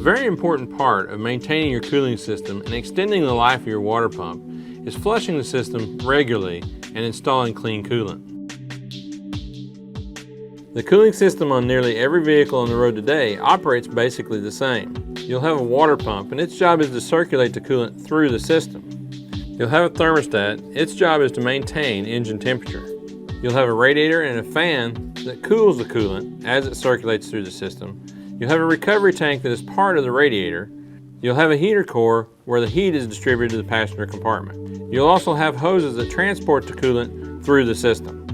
very important part of maintaining your cooling system and extending the life of your water pump is flushing the system regularly and installing clean coolant. The cooling system on nearly every vehicle on the road today operates basically the same. You'll have a water pump and its job is to circulate the coolant through the system. You'll have a thermostat, its job is to maintain engine temperature. You'll have a radiator and a fan that cools the coolant as it circulates through the system. You'll have a recovery tank that is part of the radiator. You'll have a heater core where the heat is distributed to the passenger compartment. You'll also have hoses that transport the coolant through the system.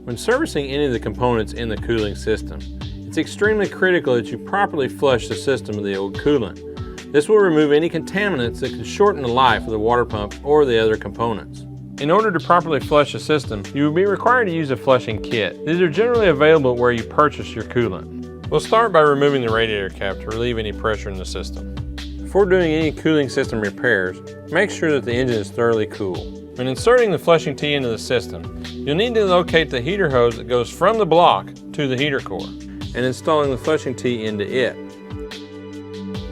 When servicing any of the components in the cooling system, it's extremely critical that you properly flush the system of the old coolant. This will remove any contaminants that could shorten the life of the water pump or the other components. In order to properly flush the system, you will be required to use a flushing kit. These are generally available where you purchase your coolant. We'll start by removing the radiator cap to relieve any pressure in the system. Before doing any cooling system repairs, make sure that the engine is thoroughly cool. When inserting the flushing tee into the system, you'll need to locate the heater hose that goes from the block to the heater core and installing the flushing tee into it.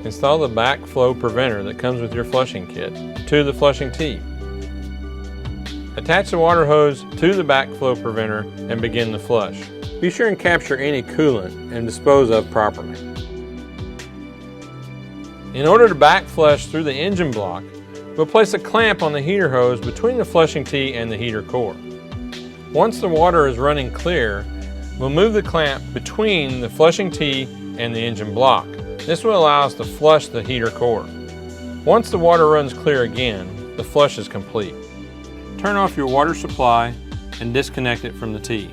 Install the backflow preventer that comes with your flushing kit to the flushing tee. Attach the water hose to the backflow preventer and begin the flush. Be sure and capture any coolant and dispose of properly. In order to back flush through the engine block, we'll place a clamp on the heater hose between the flushing tee and the heater core. Once the water is running clear, we'll move the clamp between the flushing tee and the engine block. This will allow us to flush the heater core. Once the water runs clear again, the flush is complete. Turn off your water supply and disconnect it from the tee.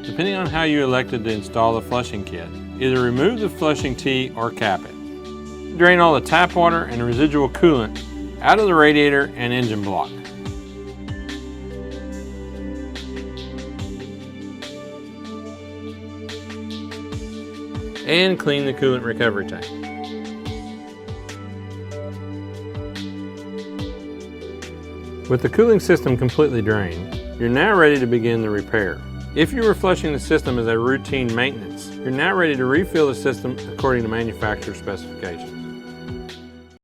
Depending on how you elected to install the flushing kit, either remove the flushing tee or cap it. Drain all the tap water and residual coolant out of the radiator and engine block. And clean the coolant recovery tank. With the cooling system completely drained, you're now ready to begin the repair. If you were flushing the system as a routine maintenance, you're now ready to refill the system according to manufacturer specifications.